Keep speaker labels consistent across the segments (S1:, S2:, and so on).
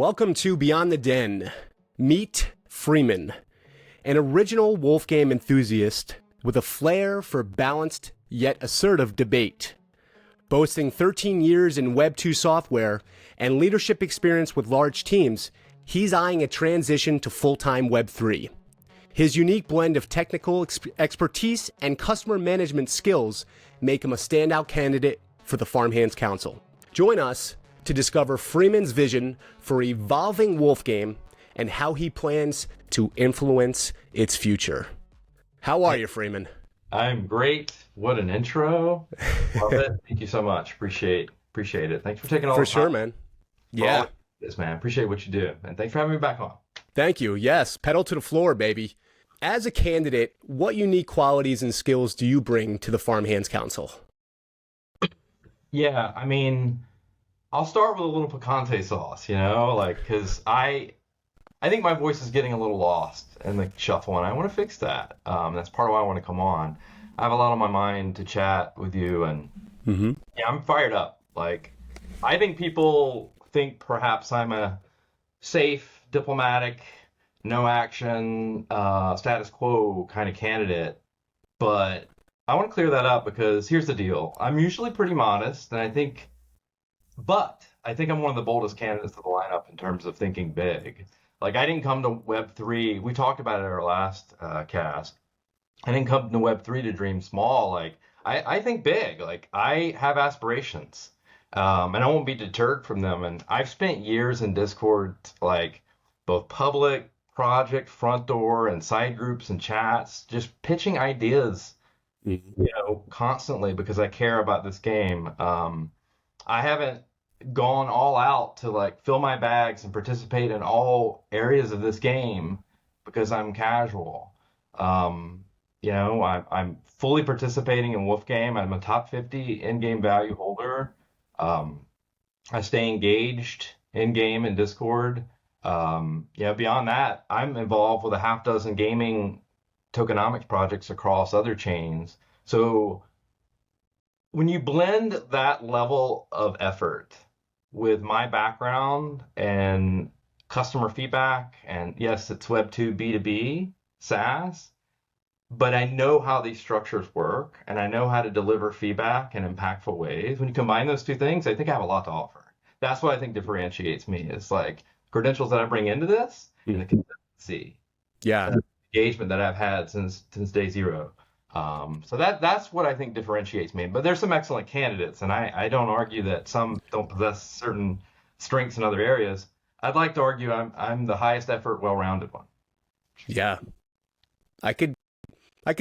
S1: Welcome to Beyond the Den. Meet Freeman, an original Wolf Game enthusiast with a flair for balanced yet assertive debate. Boasting 13 years in Web 2 software and leadership experience with large teams, he's eyeing a transition to full-time Web 3. His unique blend of technical expertise and customer management skills make him a standout candidate for the Farmhands Council. Join us to discover Freeman's vision for evolving Wolf Game and how he plans to influence its future. How are you, Freeman?
S2: I'm great. What an intro. Love it. Thank you so much. Appreciate it. Thanks for taking all the time.
S1: For sure, man. Yeah.
S2: Yes, man. Appreciate what you do. And thanks for having me back on.
S1: Thank you. Yes. Pedal to the floor, baby. As a candidate, what unique qualities and skills do you bring to the Farmhands Council?
S2: Yeah, I mean, I'll start with a little picante sauce, because I think my voice is getting a little lost in the shuffle, and I want to fix that. That's part of why I want to come on. I have a lot on my mind to chat with you, and yeah, I'm fired up. I think people think perhaps I'm a safe, diplomatic, no action, status quo kind of candidate, but I want to clear that up because here's the deal. I'm usually pretty modest, and I think I'm one of the boldest candidates to the lineup in terms of thinking big. I didn't come to Web3. We talked about it at our last cast. I didn't come to Web3 to dream small. I think big. I have aspirations, and I won't be deterred from them. And I've spent years in Discord, both public, project, front door, and side groups and chats, just pitching ideas, constantly because I care about this game. I haven't gone all out to fill my bags and participate in all areas of this game because I'm casual. I'm fully participating in Wolf Game. I'm a top 50 in-game value holder. I stay engaged in-game in Discord. Beyond that, I'm involved with a half dozen gaming tokenomics projects across other chains. So when you blend that level of effort with my background and customer feedback, and yes, it's Web 2 B2B SaaS, but I know how these structures work and I know how to deliver feedback in impactful ways. When you combine those two things, I think I have a lot to offer. That's what I think differentiates me is credentials that I bring into this and the consistency.
S1: Yeah.
S2: Engagement that I've had since day zero. So that's what I think differentiates me. But there's some excellent candidates, and I don't argue that some don't possess certain strengths in other areas. I'd like to argue I'm the highest effort, well-rounded one.
S1: Yeah, I could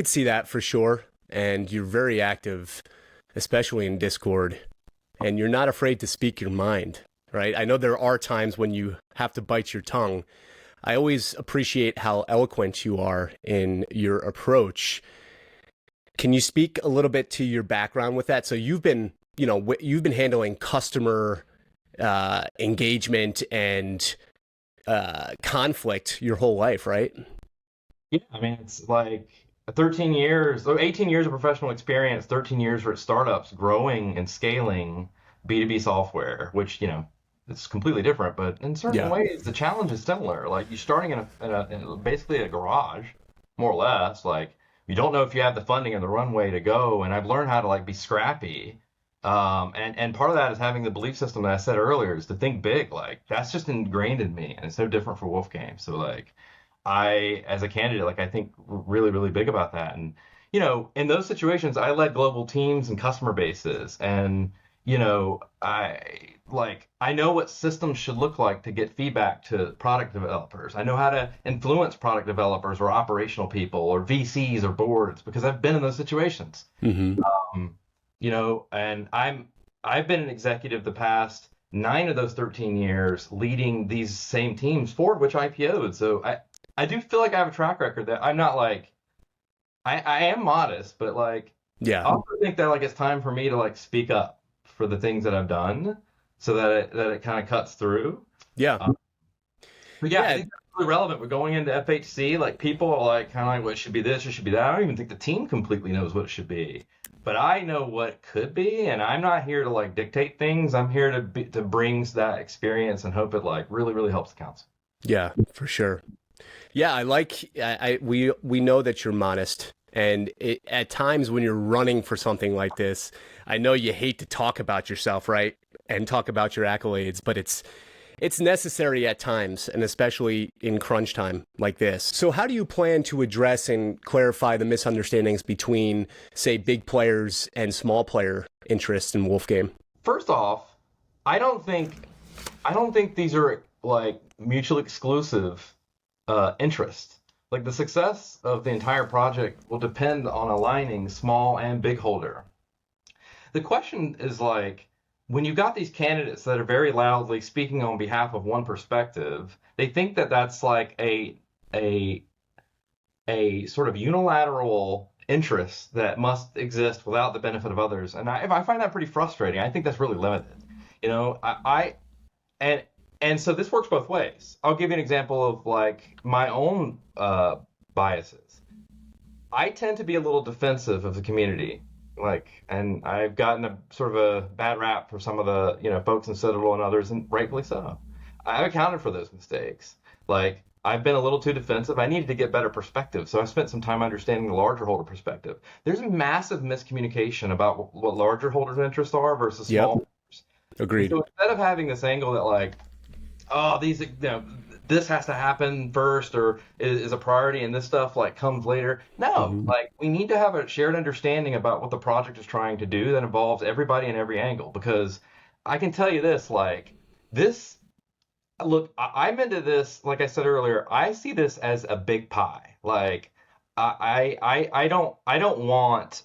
S1: see that for sure. And you're very active, especially in Discord, and you're not afraid to speak your mind, right? I know there are times when you have to bite your tongue. I always appreciate how eloquent you are in your approach. Can you speak a little bit to your background with that? So you've been handling customer engagement and conflict your whole life, right?
S2: Yeah, I mean, it's 18 years of professional experience, 13 years at startups, growing and scaling B2B software, which, it's completely different, but in certain ways, the challenge is similar. You're starting in basically a garage, more or less. You don't know if you have the funding and the runway to go. And I've learned how to be scrappy. And part of that is having the belief system that I said earlier is to think big. That's just ingrained in me, and it's no different for Wolf Game. So I, as a candidate, I think really, really big about that. And, in those situations, I led global teams and customer bases. And, I know what systems should look like to get feedback to product developers. I know how to influence product developers or operational people or VCs or boards because I've been in those situations. And I've been an executive the past 9 of those 13 years leading these same teams forward, which IPO'd. So I do feel like I have a track record that I'm not I am modest, but I also think that it's time for me to speak up for the things that I've done so that it kind of cuts through.
S1: Yeah.
S2: But yeah, I think that's really relevant. We're going into FHC, people are kind of what should be this or should be that. I don't even think the team completely knows what it should be. but I know what it could be, and I'm not here to like dictate things. I'm here to bring that experience and hope it like really, really helps the council.
S1: Yeah, for sure. Yeah, we know that you're modest, and at times when you're running for something like this, I know you hate to talk about yourself, right? And talk about your accolades, but it's necessary at times, and especially in crunch time like this. So how do you plan to address and clarify the misunderstandings between, say, big players and small player interests in Wolf Game?
S2: First off, I don't think I don't think these are like mutually exclusive interests. Like the success of the entire project will depend on aligning small and big holder. The question is like when you've got these candidates that are very loudly speaking on behalf of one perspective, they think that that's like a a sort of unilateral interest that must exist without the benefit of others. And I find that pretty frustrating. I think that's really limited. You know, and and so this works both ways. I'll give you an example of like my own biases. I tend to be a little defensive of the community, like, and I've gotten a sort of a bad rap for some of the folks in Citadel and others, and rightfully so. I've accounted for those mistakes. Like, I've been a little too defensive. I needed to get better perspective, so I spent some time understanding the larger holder perspective. There's a massive miscommunication about what larger holders' interests are versus
S1: Yep,
S2: small.
S1: agreed.
S2: So instead of having this angle that like, oh, this has to happen first or is a priority and this stuff like comes later. No,
S1: Hmm.
S2: like we need to have a shared understanding about what the project is trying to do that involves everybody in every angle. Because I can tell you this, like this, look, I'm into this. Like I said earlier, I see this as a big pie. Like I don't want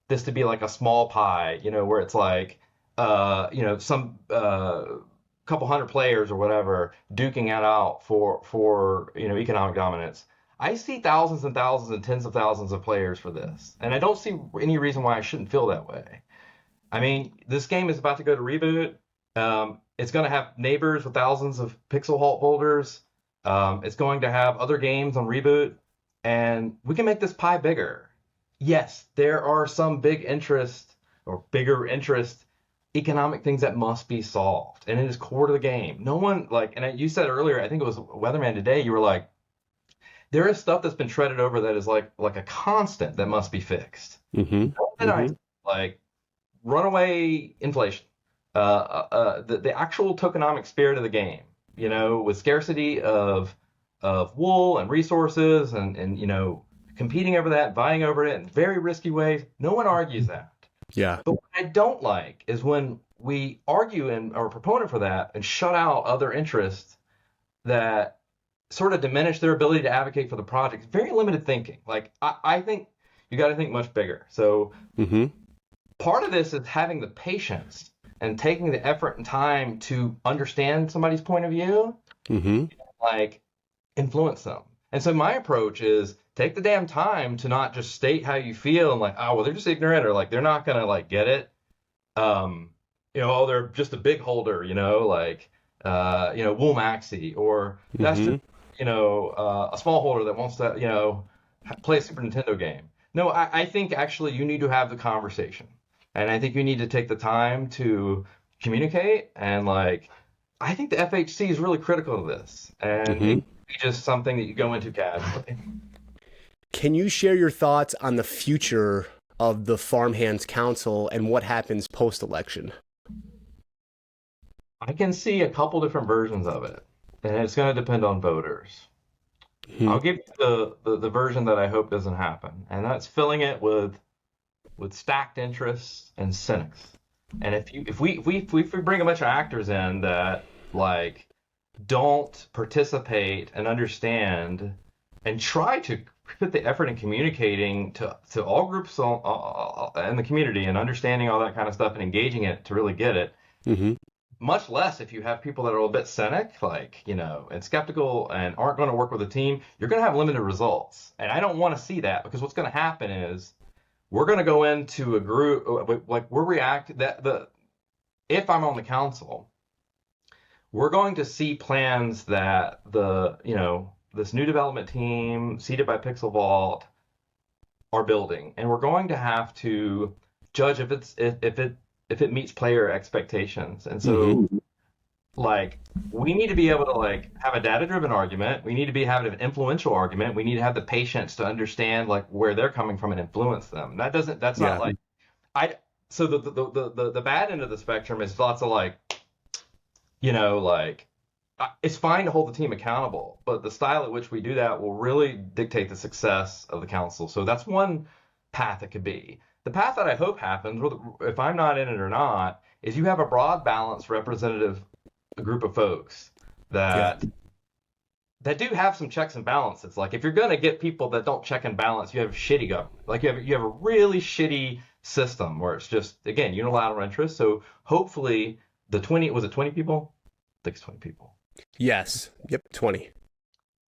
S2: this to be like a small pie, where it's like some couple hundred players or whatever duking it out for economic dominance. I see thousands and thousands and tens of thousands of players for this, and I don't see any reason why I shouldn't feel that way. I mean, this game is about to go to reboot. It's going to have neighbors with thousands of pixel halt holders. It's going to have other games on reboot, and we can make this pie bigger. Yes, there are some big interest or bigger interest economic things that must be solved, and it is core to the game. No one like, and you said earlier, I think it was Weatherman today. You were like, there is stuff that's been shredded over that is like a constant that must be fixed.
S1: Hmm.
S2: And I
S1: Hmm.
S2: like runaway inflation, the actual tokenomic spirit of the game, with scarcity of wool and resources and competing over that, vying over it in very risky ways. No one argues that.
S1: Yeah.
S2: But what I don't like is when we argue and are a proponent for that and shut out other interests that sort of diminish their ability to advocate for the project. Very limited thinking. Like I think you got to think much bigger. So
S1: Hmm.
S2: part of this is having the patience and taking the effort and time to understand somebody's point of view,
S1: Hmm.
S2: like influence them. And so my approach is take the damn time to not just state how you feel and like, oh, well, they're just ignorant or like they're not gonna like get it. Um, oh, they're just a big holder, like Wool Maxi, or that's just
S1: Hmm.
S2: a small holder that wants to play a Super Nintendo game. No, I think actually you need to have the conversation, and I think you need to take the time to communicate. And like, I think the FHC is really critical to this, and it
S1: Hmm.
S2: could be just something that you go into casually.
S1: Can you share your thoughts on the future of the Farmhands Council and what happens post-election?
S2: I can see a couple different versions of it, and it's going to depend on voters.
S1: Hmm.
S2: I'll give you the version that I hope doesn't happen, and that's filling it with stacked interests and cynics. And if we bring a bunch of actors in that like don't participate and understand and try to put the effort in communicating to all groups in the community and understanding all that kind of stuff and engaging it to really get it,
S1: Hmm.
S2: much less if you have people that are a bit cynic, like, and skeptical and aren't going to work with a team, you're going to have limited results. And I don't want to see that, because what's going to happen is we're going to go into a group, like we're react that if I'm on the council, we're going to see plans that this new development team seated by Pixel Vault are building, and we're going to have to judge if it meets player expectations. And so
S1: Mm-hmm.
S2: like we need to be able to like have a data-driven argument. We need to be having an influential argument. We need to have the patience to understand like where they're coming from and influence them. That's not
S1: Yeah.
S2: like I so the bad end of the spectrum is lots of like, like it's fine to hold the team accountable, but the style at which we do that will really dictate the success of the council. So that's one path it could be. The path that I hope happens, if I'm not in it or not, is you have a broad, balanced, representative group of folks
S1: Yeah.
S2: that do have some checks and balances. Like if you're going to get people that don't check and balance, you have shitty government. Like you have a really shitty system where it's just again unilateral interest. So hopefully the 20 was it 20 people? I think it's 20 people.
S1: Yes. Yep. 20.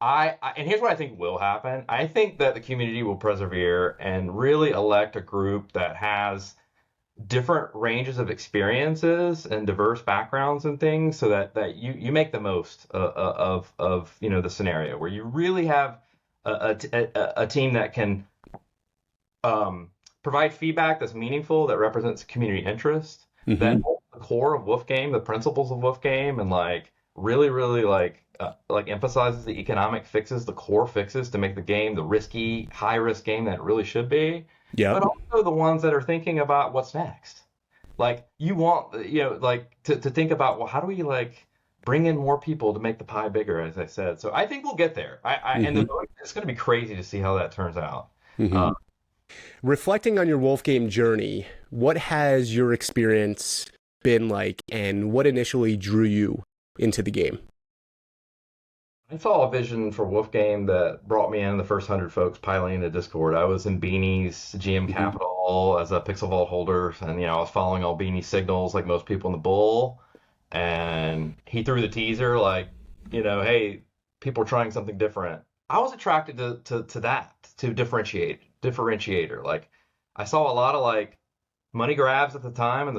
S2: And here's what I think will happen. I think that the community will persevere and really elect a group that has different ranges of experiences and diverse backgrounds and things, so that you make the most of the scenario where you really have a team that can provide feedback that's meaningful, that represents community interest, that
S1: Mm-hmm.
S2: holds the core of Wolf Game, the principles of Wolf Game, and like really like emphasizes the economic fixes, the core fixes to make the game the risky, high risk game that it really should be, but
S1: Yep.
S2: also the ones that are thinking about what's next. Like you want, like to think about, well, how do we like bring in more people to make the pie bigger, as I said. So I think we'll get there. And
S1: Mm-hmm.
S2: it's going to be crazy to see how that turns out.
S1: Mm-hmm.
S2: Uh,
S1: Reflecting on your Wolf Game journey, what has your experience been like, and what initially drew you into the game?
S2: I saw a vision for Wolf Game that brought me in the first 100 folks piling into Discord. I was in Beanie's GM
S1: Mm-hmm.
S2: Capital as a Pixel Vault holder, and I was following all Beanie signals like most people in the bull. And he threw the teaser like, hey, people are trying something different. I was attracted to that, to differentiator. Like I saw a lot of like money grabs at the time in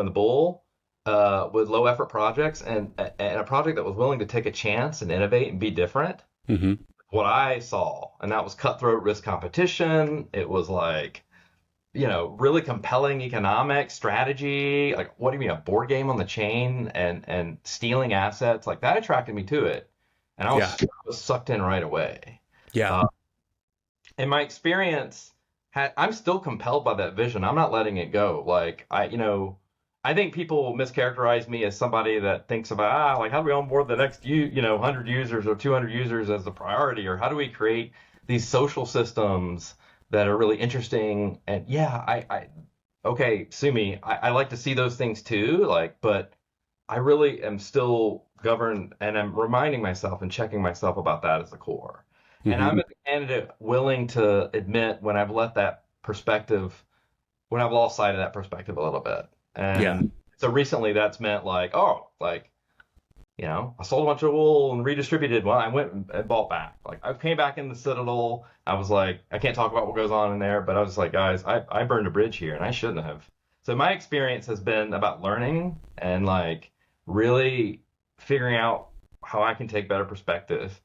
S2: the bull, with low effort projects, and a project that was willing to take a chance and innovate and be different.
S1: Mm-hmm.
S2: What I saw, and that was cutthroat risk competition. It was like, really compelling economic strategy. Like, what do you mean, a board game on the chain and stealing assets? Like that attracted me to it, and I
S1: Yeah.
S2: was sucked in right away.
S1: Yeah.
S2: Uh, and my experience I'm still compelled by that vision. I'm not letting it go. Like I think people mischaracterize me as somebody that thinks about like how do we onboard the next 100 users or 200 users as the priority, or how do we create these social systems that are really interesting. And yeah, I okay, sue me. I like to see those things too. Like, but I really am still governed, and I'm reminding myself and checking myself about that as the core. And
S1: Mm-hmm.
S2: I'm a candidate willing to admit when I've let that perspective, when I've lost sight of that perspective a little bit.
S1: Yeah.
S2: And so recently that's meant like, oh, like, I sold a bunch of wool and redistributed. Well, I went and bought back. Like I came back in the Citadel. I was like, I can't talk about what goes on in there, but I was like, guys, I burned a bridge here and I shouldn't have. So my experience has been about learning and like really figuring out how I can take better perspective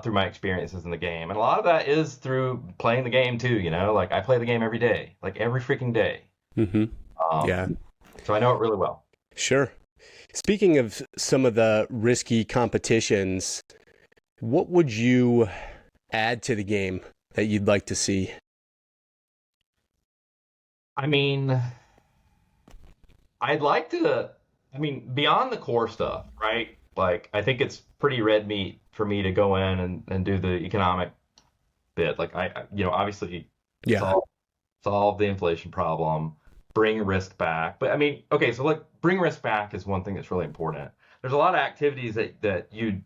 S2: through my experiences in the game. And a lot of that is through playing the game too, like I play the game every day, like every freaking day.
S1: Mm-hmm. Yeah.
S2: Um, so I know it really well.
S1: Sure. Speaking of some of the risky competitions, what would you add to the game that you'd like to see?
S2: I mean, I'd like to, beyond the core stuff, right? Like, I think it's pretty red meat for me to go in and do the economic bit. Like, obviously
S1: Yeah.
S2: solve, solve the inflation problem, bring risk back. But okay, so like, bring risk back is one thing that's really important. There's a lot of activities that you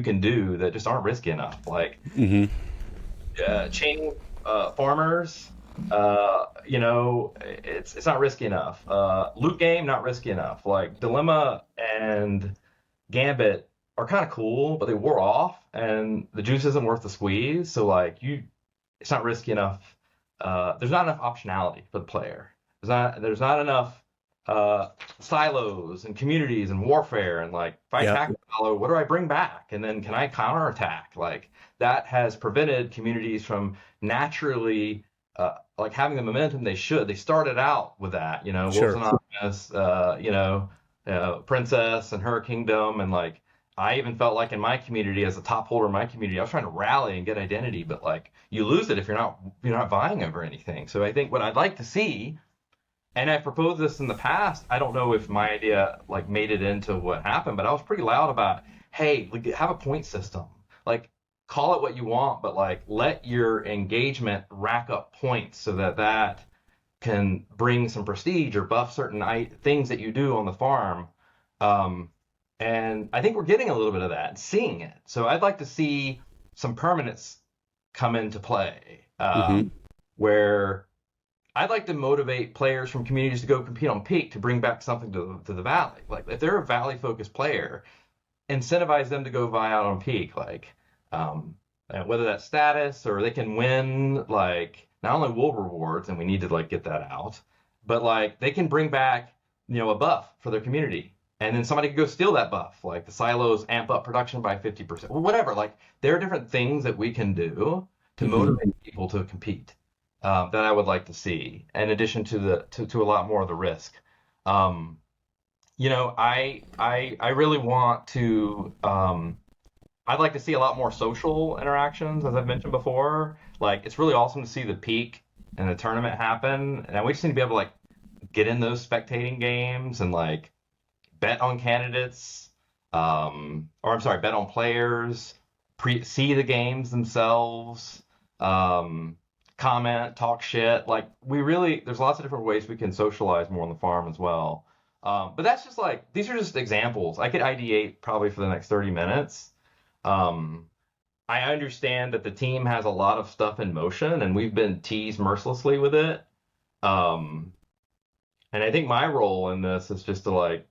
S2: can do that just aren't risky enough. Like,
S1: Mm-hmm.
S2: chain farmers, it's not risky enough. Loot game, not risky enough. Like Dilemma and Gambit are kind of cool, but they wore off, and the juice isn't worth the squeeze. So like it's not risky enough. There's not enough optionality for the player. There's not enough silos and communities and warfare, and like if I
S1: Yep.
S2: attack a silo, what do I bring back? And then can I counterattack? Like that has prevented communities from naturally like having the momentum they should. They started out with that, Wolves
S1: Sure.
S2: Anonymous, Princess and her kingdom, and like I even felt like in my community, as a top holder in my community, I was trying to rally and get identity, but like you lose it if you're not vying over anything. So I think what I'd like to see, and I've proposed this in the past. I don't know if my idea like made it into what happened, but I was pretty loud about, hey, like, have a point system. Like call it what you want, but like let your engagement rack up points so that can bring some prestige or buff certain things that you do on the farm. And I think we're getting a little bit of that and seeing it. So I'd like to see some permanence come into play,
S1: Mm-hmm.
S2: where I'd like to motivate players from communities to go compete on peak to bring back something to the valley. Like if they're a valley focused player, incentivize them to go vie out on peak. Like whether that's status or they can win like not only wool rewards, and we need to like get that out, but like they can bring back a buff for their community, and then somebody can go steal that buff. Like the silos amp up production by 50%, or whatever. Like there are different things that we can do to
S1: Mm-hmm.
S2: motivate people to compete, that I would like to see, in addition to a lot more of the risk. Um, I really want to. I'd like to see a lot more social interactions, as I've mentioned before. Like it's really awesome to see the peak and the tournament happen, and we just need to be able to like get in those spectating games and like bet on candidates, or I'm sorry, bet on players, see the games themselves, um, comment, talk shit. Like there's lots of different ways we can socialize more on the farm as well. But that's just like, these are just examples. I could ideate probably for the next 30 minutes. Um, I understand that the team has a lot of stuff in motion and we've been teased mercilessly with it. Um, and I think my role in this is just to like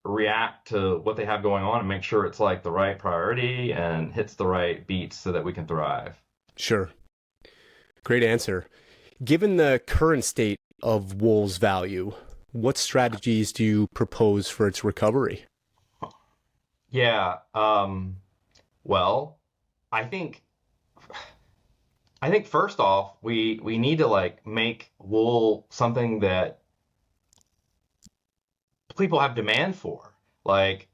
S2: react to what they have going on and make sure it's like the right priority and hits the right beats so that we can thrive.
S1: Sure. Great answer. Given the current state of wool's value, what strategies do you propose for its recovery?
S2: Yeah. Well, I think first off, we need to like make wool something that people have demand for. Like,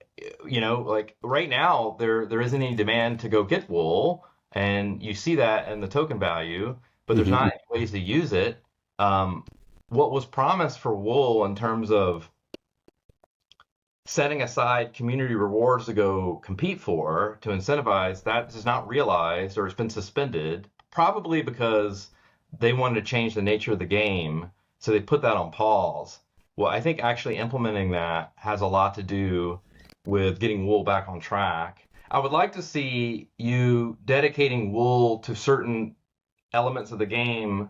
S2: like right now there isn't any demand to go get wool, and you see that in the token value, but there's
S1: Mm-hmm.
S2: not any ways to use it. Um, what was promised for wool in terms of setting aside community rewards to go compete for to incentivize that is not realized, or it's been suspended, probably because they wanted to change the nature of the game, so they put that on pause. Well, I think actually implementing that has a lot to do with getting wool back on track. I would like to see you dedicating wool to certain elements of the game,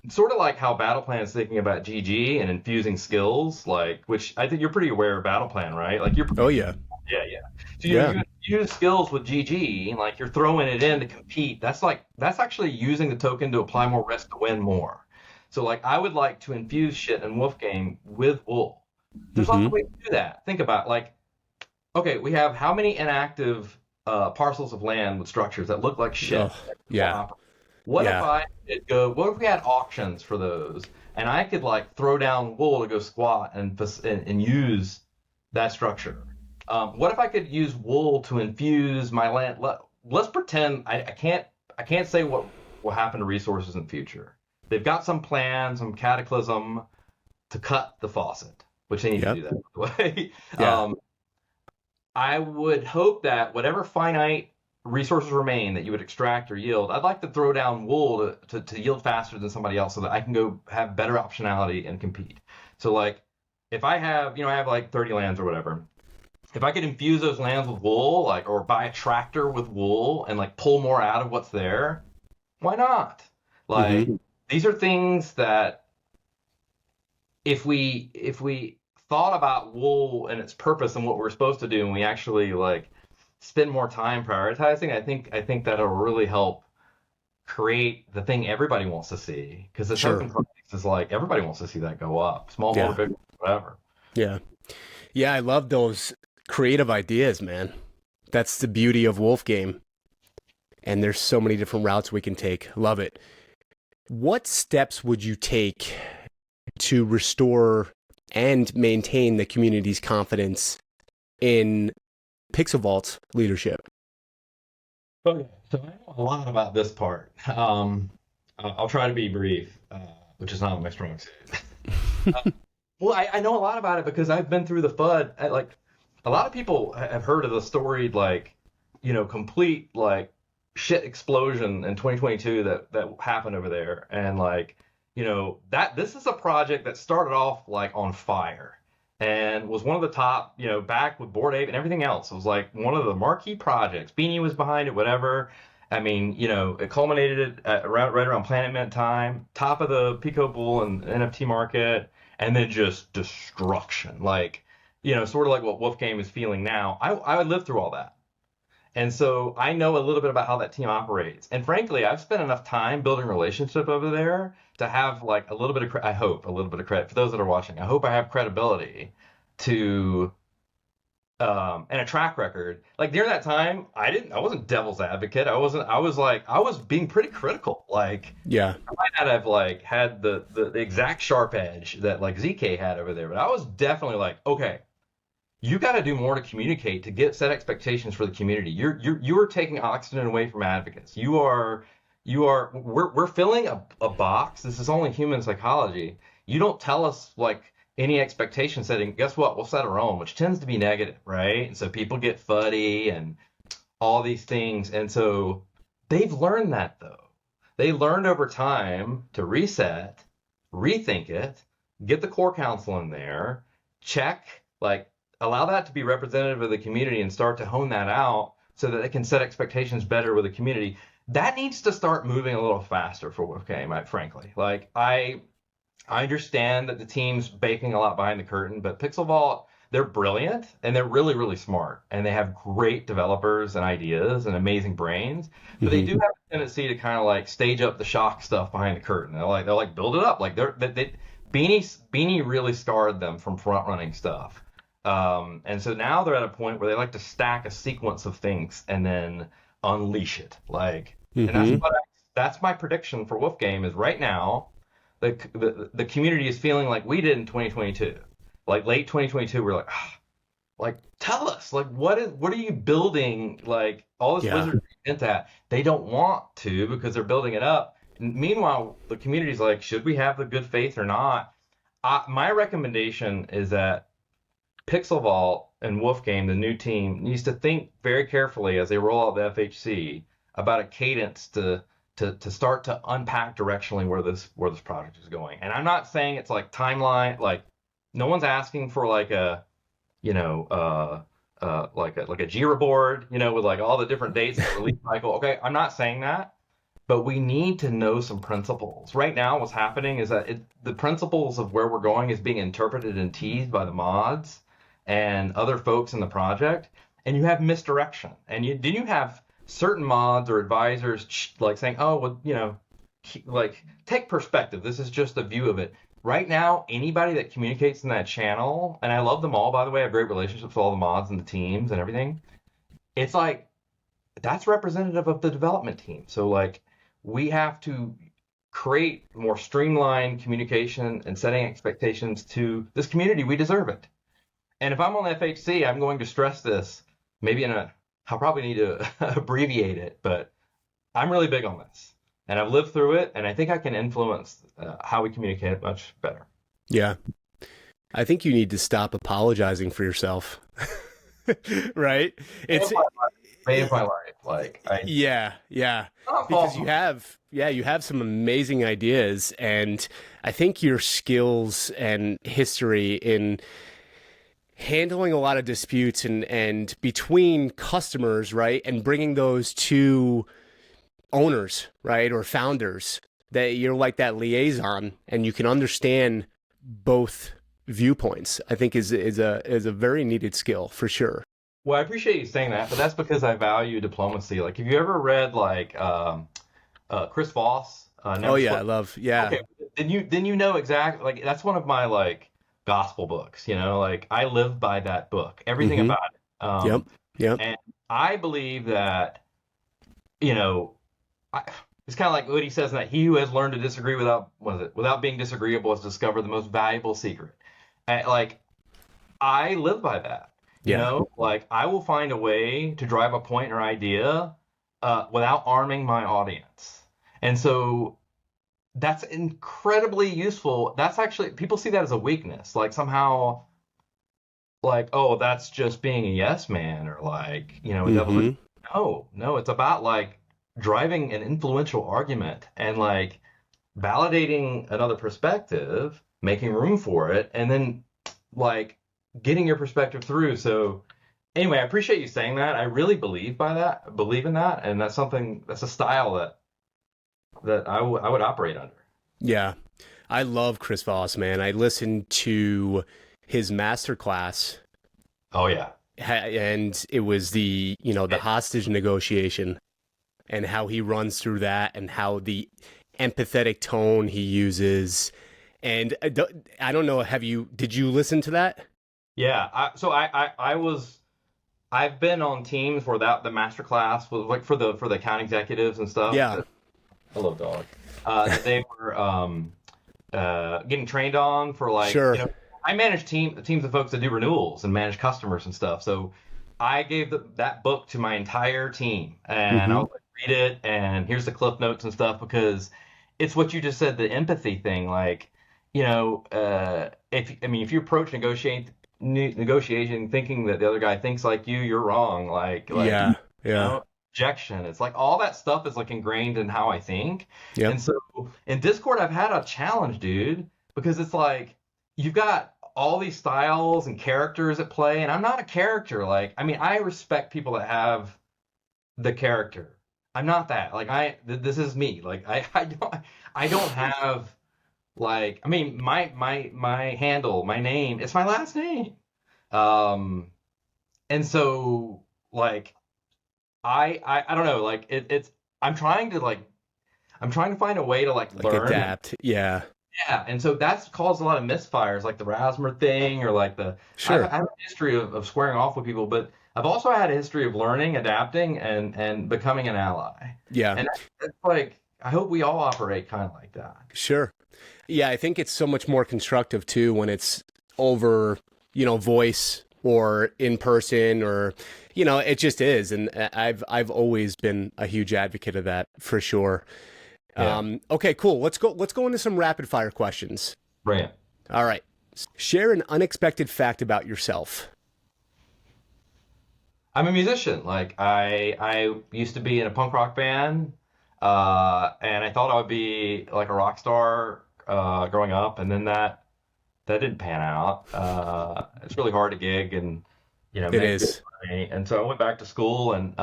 S2: sort of like how Battle Plan is thinking about GG and infusing skills, like, which I think you're pretty aware of Battle Plan, right? Like you're,
S1: Oh yeah.
S2: yeah, yeah. So
S1: Yeah.
S2: you use skills with GG, and like you're throwing it in to compete. That's actually using the token to apply more risk to win more. So like I would like to infuse shit in Wolf Game with wool. There's lots of
S1: Mm-hmm.
S2: ways to do that. Think about like, okay, we have how many inactive parcels of land with structures that look like shit
S1: Oh,
S2: that people want to
S1: yeah.
S2: operate. What if
S1: Yeah.
S2: I could go? What if we had auctions for those, and I could like throw down wool to go squat and use that structure? What if I could use wool to infuse my land? Let's pretend I can't say what will happen to resources in the future. They've got some plan, some cataclysm to cut the faucet, which they need to
S1: Yep.
S2: do that, by the way.
S1: Yeah.
S2: I would hope that whatever finite resources remain that you would extract or yield, I'd like to throw down wool to yield faster than somebody else so that I can go have better optionality and compete. So like if I have like 30 lands or whatever, if I could infuse those lands with wool, like, or buy a tractor with wool and like pull more out of what's there, why not? Like
S1: Mm-hmm.
S2: these are things that if we thought about wool and its purpose and what we're supposed to do, and we actually like spend more time prioritizing, I think that'll really help create the thing everybody wants to see. Because the
S1: Sure.
S2: token price is like everybody wants to see that go up, small holder,
S1: Yeah.
S2: big holder, whatever.
S1: Yeah. Yeah, I love those creative ideas, man. That's the beauty of Wolf Game. And there's so many different routes we can take. Love it. What steps would you take to restore and maintain the community's confidence in Pixel Vault's leadership?
S2: Okay, so I know a lot about this part. I'll try to be brief, which is not my strong suit. Well, I know a lot about it because I've been through the FUD. Like, a lot of people have heard of the storied, like, complete, like, shit explosion in 2022 that happened over there. And, like, that this is a project that started off, like, on fire and was one of the top, back with Bored Ape and everything else. It was, like, one of the marquee projects. Beanie was behind it, whatever. I mean, it culminated right around Planet Mint time, top of the Pico Bull and NFT market, and then just destruction. Like, sort of like what Wolf Game is feeling now. I lived through all that. And so I know a little bit about how that team operates. And frankly, I've spent enough time building relationship over there to have like a little bit of, I hope, a little bit of credit for those that are watching. I hope I have credibility to and a track record. Like during that time, I wasn't devil's advocate. I was being pretty critical. Like,
S1: Yeah.
S2: I might not have like had the exact sharp edge that like ZK had over there, but I was definitely like, okay, you got to do more to communicate to set expectations for the community. You're taking oxygen away from advocates. We're filling a box. This is only human psychology. You don't tell us like any expectation setting. Guess what? We'll set our own, which tends to be negative, right? And so people get fuddy and all these things. And so they've learned that though. They learned over time to reset, rethink it, get the core council in there, check, like allow that to be representative of the community and start to hone that out so that they can set expectations better with the community. That needs to start moving a little faster for Wolf Game, frankly. Like I understand that the team's baking a lot behind the curtain, but Pixel Vault, they're brilliant and they're really, really smart. And they have great developers and ideas and amazing brains. But they do have a tendency to kind of like stage up the shock stuff behind the curtain. They'll like build it up. Like Beanie really scarred them from front running stuff. And so now they're at a point where they like to stack a sequence of things and then unleash it. Like, and that's my prediction for Wolf Game is right now, the community is feeling like we did in 2022. Like late 2022, we're like, tell us, like, what are you building? Like all this wizardry into that. They don't want to because they're building it up. Meanwhile, the community's like, should we have the good faith or not? My recommendation is that Pixel Vault and Wolf Game, the new team, needs to think very carefully as they roll out the FHC about a cadence to start to unpack directionally where this project is going. And I'm not saying it's like timeline, like no one's asking for like a like a Jira board, with like all the different dates and release cycle. Okay, I'm not saying that, but we need to know some principles. Right now, what's happening is that the principles of where we're going is being interpreted and teased by the mods and other folks in the project, and you have misdirection. And you have certain mods or advisors like saying, oh, well, like take perspective. This is just a view of it. Right now, anybody that communicates in that channel, and I love them all, by the way, I have great relationships with all the mods and the teams and everything. It's like, that's representative of the development team. So like, we have to create more streamlined communication and setting expectations to this community. We deserve it. And if I'm on FHC, I'm going to stress this, maybe I'll probably need to abbreviate it, but I'm really big on this. And I've lived through it, and I think I can influence how we communicate it much better.
S1: Yeah. I think you need to stop apologizing for yourself. Right? It's
S2: made my life. Like,
S1: yeah. Because you have some amazing ideas, and I think your skills and history in handling a lot of disputes and between customers, right, and bringing those to owners, right, or founders, that you're like that liaison and you can understand both viewpoints, I think is a very needed skill for sure.
S2: Well, I appreciate you saying that, but that's because I value diplomacy. Like, have you ever read like Chris Voss?
S1: Oh yeah, I love. Yeah.
S2: Okay, then you know exactly. Like, that's one of my like gospel books. Like I live by that book. Everything about it.
S1: Yep.
S2: And I believe that it's it's kind of like what he says in that he who has learned to disagree without being disagreeable has discovered the most valuable secret. And, like, I live by that. You
S1: Yeah.
S2: know, like I will find a way to drive a point or idea without arming my audience. And so that's incredibly useful. That's actually, people see that as a weakness, like somehow, like, oh, that's just being a yes man, or like, a devil.
S1: Mm-hmm.
S2: No, it's about like driving an influential argument and like validating another perspective, making room for it, and then like getting your perspective through. So anyway, I appreciate you saying that. I really believe in that, and that's a style that I would operate under.
S1: Yeah. I love Chris Voss, man. I listened to his masterclass,
S2: Oh yeah.
S1: and it was the hostage negotiation and how he runs through that and how the empathetic tone he uses. And I don't know, did you listen to that?
S2: Yeah. I've been on teams where the master class was like for the account executives and stuff.
S1: Yeah.
S2: Hello, dog. That they were getting trained on for like,
S1: Sure.
S2: I manage teams of folks that do renewals and manage customers and stuff. So I gave that book to my entire team, and I was like, read it, and here's the cliff notes and stuff, because it's what you just said, the empathy thing. Like, if you approach negotiation thinking that the other guy thinks like you're wrong. Like
S1: Yeah.
S2: you
S1: Yeah.
S2: know, objection. It's like all that stuff is like ingrained in how I think.
S1: Yep.
S2: And so in Discord, I've had a challenge, dude, because it's like you've got all these styles and characters at play, and I'm not a character. Like, I mean, I respect people that have the character. I'm not that. Like, this is me. Like, I don't have like, I mean, my handle, my name, it's my last name. And so like I don't know, like I'm trying to find a way to like learn.
S1: Adapt. Yeah.
S2: Yeah, and so that's caused a lot of misfires, like the Rasmer thing, or like
S1: Sure.
S2: I have a history of squaring off with people, but I've also had a history of learning, adapting, and becoming an ally.
S1: Yeah.
S2: And it's like, I hope we all operate kind of like that.
S1: Sure. Yeah, I think it's so much more constructive too when it's over, voice or in person, or it just is. And I've always been a huge advocate of that, for sure.
S2: Yeah.
S1: Okay, cool. Let's go into some rapid fire questions.
S2: Bring it.
S1: All right. Share an unexpected fact about yourself.
S2: I'm a musician. Like I used to be in a punk rock band, and I thought I would be like a rock star growing up, and then that didn't pan out. It's really hard to gig and
S1: It
S2: make
S1: is.
S2: good money. And so I went back to school, and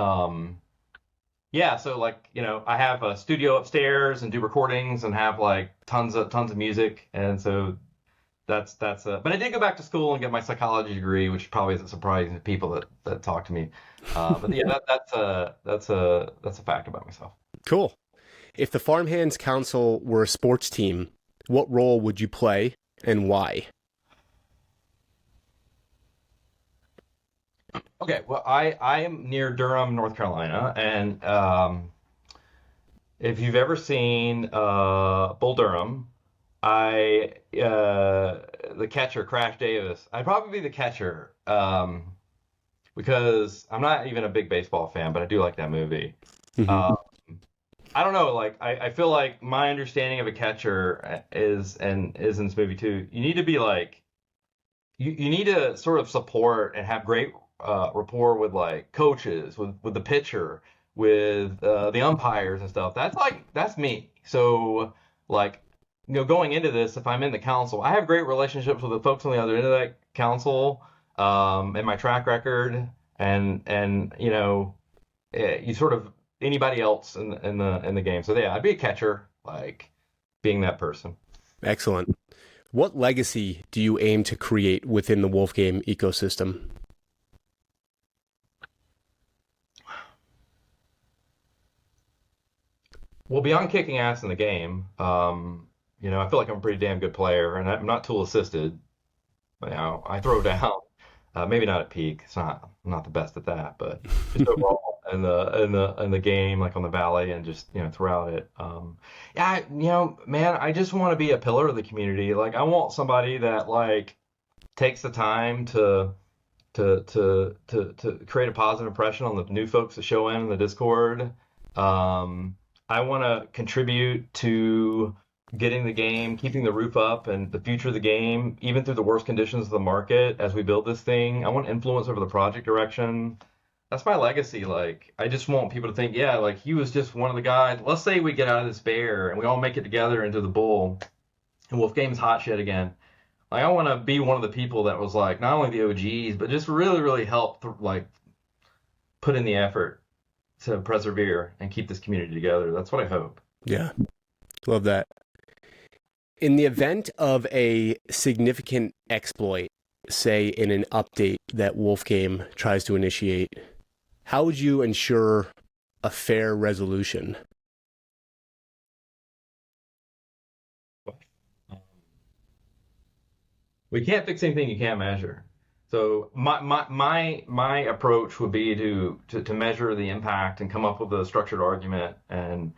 S2: yeah, so like I have a studio upstairs and do recordings and have like tons of music, and so but I did go back to school and get my psychology degree, which probably isn't surprising to people that talk to me. But yeah, that's a fact about myself.
S1: Cool. If the Farmhands Council were a sports team, what role would you play and why?
S2: Okay, well, I am near Durham, North Carolina, and if you've ever seen Bull Durham, the catcher, Crash Davis, I'd probably be the catcher, because I'm not even a big baseball fan, but I do like that movie.
S1: Mhm.
S2: I don't know, like I feel like my understanding of a catcher is in this movie too. You need to be like you need to sort of support and have great rapport with like coaches, with the pitcher, with the umpires and stuff. That's me. So like going into this, if I'm in the council, I have great relationships with the folks on the other end of that council, and my track record, and you sort of anybody else in the game. So yeah, I'd be a catcher, like being that person.
S1: Excellent. What legacy do you aim to create within the Wolf Game ecosystem?
S2: Well, beyond kicking ass in the game, I feel like I'm a pretty damn good player, and I'm not tool assisted. I throw down, maybe not at peak. I'm not the best at that, but just overall, in the game, like on the valley and just throughout it. Yeah, man, I just want to be a pillar of the community. Like I want somebody that like takes the time to create a positive impression on the new folks that show in the Discord. I want to contribute to getting the game, keeping the roof up, and the future of the game, even through the worst conditions of the market as we build this thing. I want influence over the project direction. That's my legacy. Like, I just want people to think, yeah, like he was just one of the guys. Let's say we get out of this bear and we all make it together into the bull, and Wolf Game's hot shit again. Like, I want to be one of the people that was like not only the OGs, but just really, really help like put in the effort to persevere and keep this community together. That's what I hope.
S1: Yeah, love that. In the event of a significant exploit, say in an update that Wolf Game tries to initiate, how would you ensure a fair resolution?
S2: We can't fix anything you can't measure. So my approach would be to measure the impact and come up with a structured argument and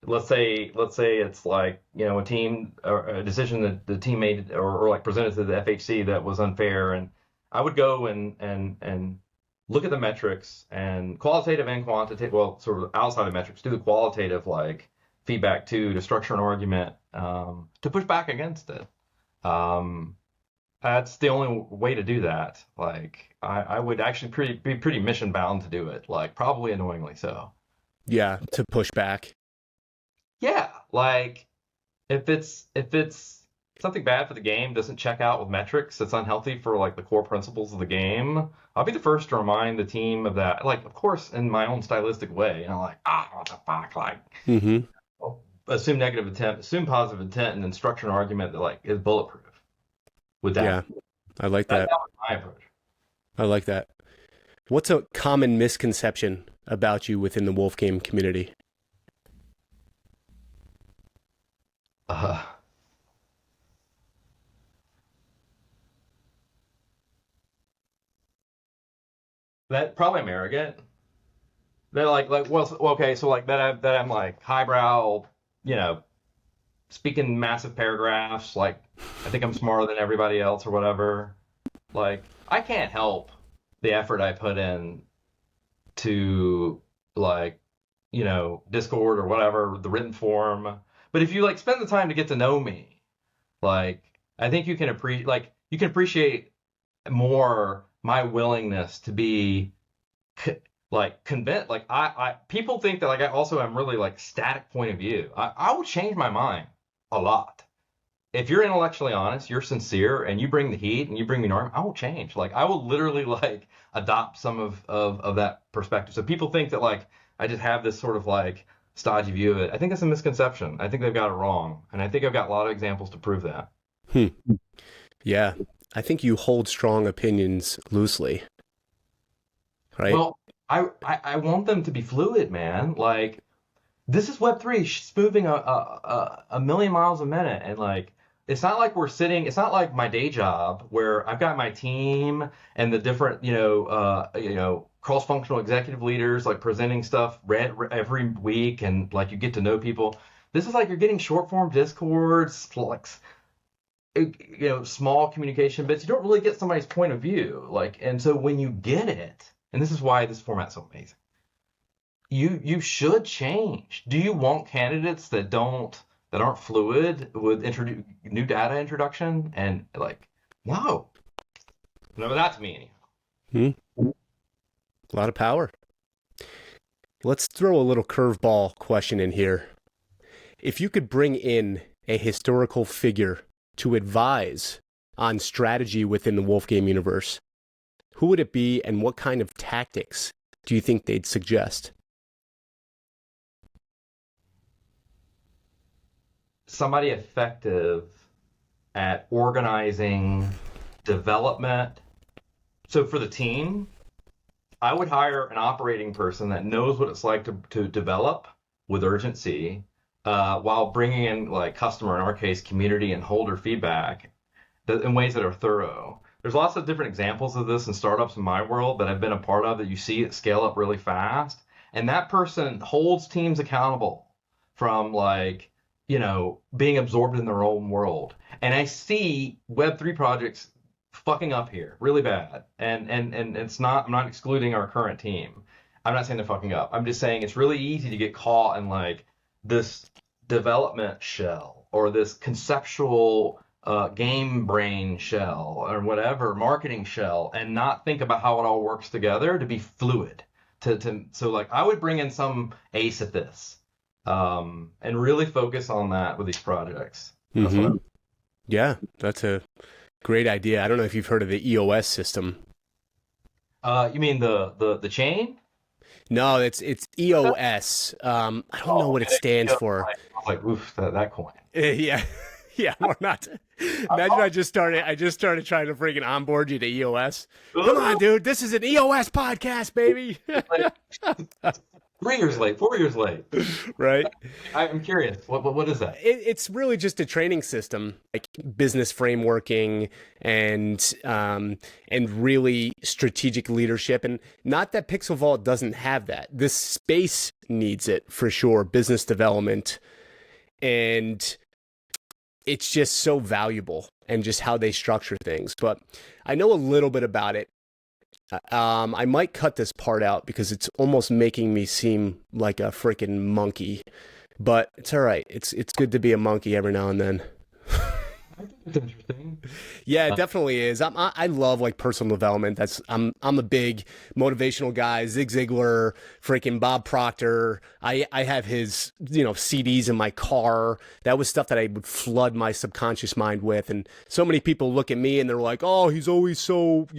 S2: let's say it's like a team or a decision that the team made or like presented to the FHC that was unfair, and I would go and look at the metrics and qualitative and quantitative, well, sort of outside of metrics, do the qualitative like feedback to structure an argument to push back against it. That's the only way to do that. Like I would actually be pretty mission bound to do it, like probably annoyingly so.
S1: Yeah, to push back.
S2: Yeah, like if it's something bad for the game, doesn't check out with metrics, it's unhealthy for like the core principles of the game, I'll be the first to remind the team of that. Like, of course, in my own stylistic way, like, what the fuck, like, assume negative intent, assume positive intent, and then structure an argument that like is bulletproof. With that,
S1: Yeah, I like that.
S2: That was my approach.
S1: I like that. What's a common misconception about you within the Wolf Game community?
S2: Uh, that probably I'm arrogant. They're like, well, okay, so like that I'm like highbrow, you know, speaking massive paragraphs, like I think I'm smarter than everybody else or whatever. Like I can't help the effort I put in to like, Discord or whatever, the written form. But if you like spend the time to get to know me, like I think you can appreciate more my willingness to be like convinced. Like I people think that like I also am really like static point of view. I will change my mind a lot. If you're intellectually honest, you're sincere, and you bring the heat and you bring me norm, I will change. Like I will literally like adopt some of that perspective. So people think that like I just have this sort of like stodgy view of it. I think that's a misconception. I think they've got it wrong. And I think I've got a lot of examples to prove that.
S1: Yeah. I think you hold strong opinions loosely. Right?
S2: Well, I want them to be fluid, man. Like this is Web3. It's moving a million miles a minute, and like it's not like we're sitting. It's not like my day job where I've got my team and the different cross-functional executive leaders like presenting stuff read every week, and like you get to know people. This is like you're getting short-form discords, like small communication bits. You don't really get somebody's point of view, like, and so when you get it, and this is why this format's so amazing. You should change. Do you want candidates that aren't fluid with new data introduction and like no? No, that's me anyhow.
S1: A lot of power. Let's throw a little curveball question in here. If you could bring in a historical figure to advise on strategy within the Wolf Game universe, who would it be, and what kind of tactics do you think they'd suggest?
S2: Somebody effective at organizing development. So for the team, I would hire an operating person that knows what it's like to develop with urgency, while bringing in like customer, in our case, community and holder feedback in ways that are thorough. there's lots of different examples of this in startups in my world that I've been a part of that you see it scale up really fast. And that person holds teams accountable from like, being absorbed in their own world. And I see Web3 projects fucking up here really bad. And it's not, I'm not excluding our current team. I'm not saying they're fucking up. I'm just saying it's really easy to get caught in like this development shell or this conceptual game brain shell or whatever marketing shell and not think about how it all works together to be fluid. So like I would bring in some ace at this and really focus on that with these projects.
S1: Yeah, that's a great idea. I don't know if you've heard of the EOS system.
S2: You mean the chain?
S1: No, it's EOS. I don't know what it stands for.
S2: I was like, oof, that coin.
S1: Yeah. Yeah, we're not. Imagine I just started trying to freaking onboard you to EOS. Come on, dude. This is an EOS podcast, baby.
S2: 3 years late, 4 years late.
S1: Right.
S2: I'm curious. What is that?
S1: It's really just a training system, like business frameworking and really strategic leadership. And not that Pixel Vault doesn't have that. This space needs it for sure. Business development, and it's just so valuable, and just how they structure things. But I know a little bit about it. I might cut this part out because it's almost making me seem like a freaking monkey, but it's all right. It's good to be a monkey every now and then.
S2: I think it's interesting.
S1: Yeah, it definitely is. I love like personal development. I'm a big motivational guy. Zig Ziglar, freaking Bob Proctor. I have his CDs in my car. That was stuff that I would flood my subconscious mind with. And so many people look at me and they're like, "Oh, he's always so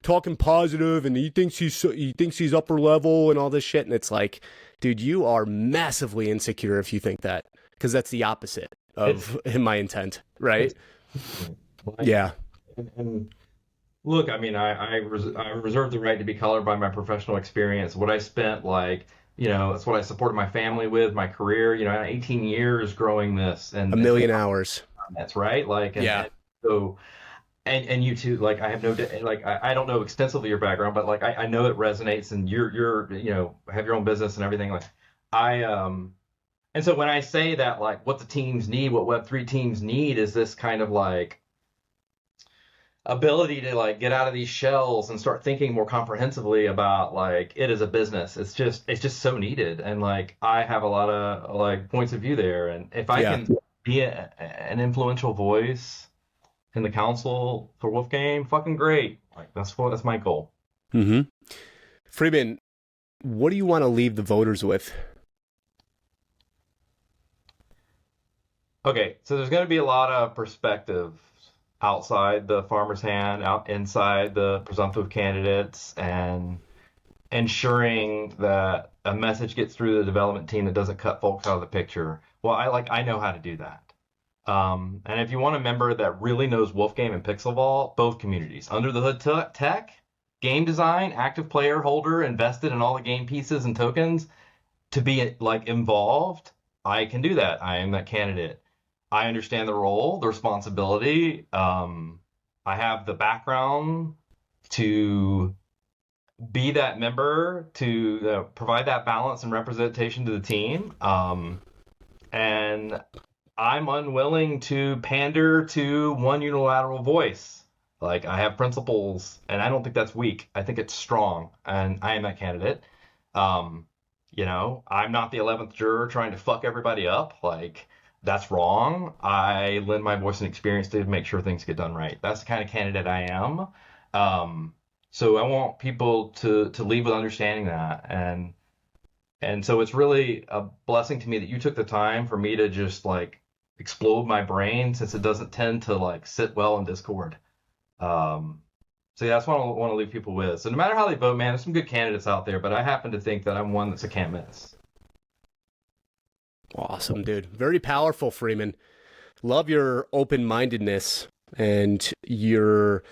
S1: talking positive, and he thinks he's upper level and all this shit." And it's like, dude, you are massively insecure if you think that, because that's the opposite of my intent, right? Yeah.
S2: And look, I mean, I reserve the right to be colored by my professional experience. What I spent, that's what I supported my family with, my career. I had 18 years growing this, and
S1: a million hours.
S2: That's right. And you too. Like, I have I don't know extensively your background, but like I know it resonates, and you're have your own business and everything. And so when I say that, like, what the teams need, what Web3 teams need is this kind of like ability to like get out of these shells and start thinking more comprehensively about like it as a business. It's just so needed. And like I have a lot of like points of view there. And if I can be an influential voice in the council for Wolf Game, fucking great. Like that's my goal.
S1: Mm-hmm. Freeman, what do you want to leave the voters with?
S2: Okay, so there's going to be a lot of perspective outside the farmer's hand, out inside the presumptive candidates, and ensuring that a message gets through the development team that doesn't cut folks out of the picture. Well, I know how to do that. And if you want a member that really knows Wolf Game and Pixel Vault, both communities, under the hood tech, game design, active player holder, invested in all the game pieces and tokens, to be like involved, I can do that. I am that candidate. I understand the role, the responsibility. I have the background to be that member, to provide that balance and representation to the team. And I'm unwilling to pander to one unilateral voice. Like, I have principles, and I don't think that's weak. I think it's strong, and I am that candidate. I'm not the 11th juror trying to fuck everybody up. Like, that's wrong. I lend my voice and experience to make sure things get done right. That's the kind of candidate I am. So I want people to leave with understanding that. And so it's really a blessing to me that you took the time for me to just like explode my brain, since it doesn't tend to like sit well in Discord. So yeah, that's what I want to leave people with. So no matter how they vote, man, there's some good candidates out there, but I happen to think that I'm one that's a can't miss.
S1: Awesome, dude. Very powerful, Freeman. Love your open-mindedness and your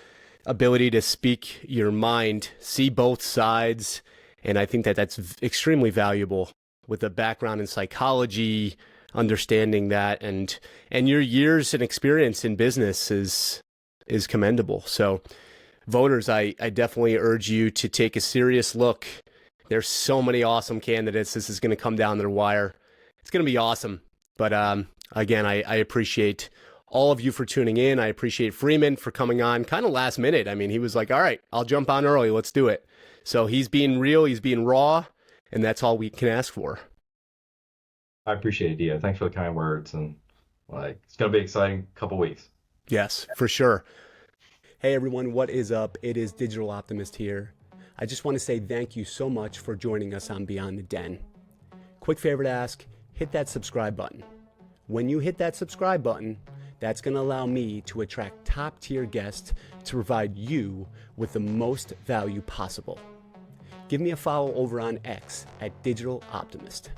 S1: ability to speak your mind, see both sides. And I think that that's extremely valuable with a background in psychology, understanding that, and your years and experience in business is commendable. So voters, I definitely urge you to take a serious look. There's so many awesome candidates. This is going to come down to the wire. It's going to be awesome. But again, I appreciate all of you for tuning in. I appreciate Freeman for coming on kind of last minute. I mean, he was like, all right, I'll jump on early. Let's do it. So he's being real. He's being raw. And that's all we can ask for.
S2: I appreciate it, Dio. Thanks for the kind words. And like, it's going to be an exciting couple weeks.
S1: Yes, for sure. Hey, everyone. What is up? It is Digital Optimist here. I just want to say thank you so much for joining us on Beyond the Den. Quick favor to ask, hit that subscribe button. When you hit that subscribe button, that's going to allow me to attract top tier guests to provide you with the most value possible. Give me a follow over on X at Digital Optimist.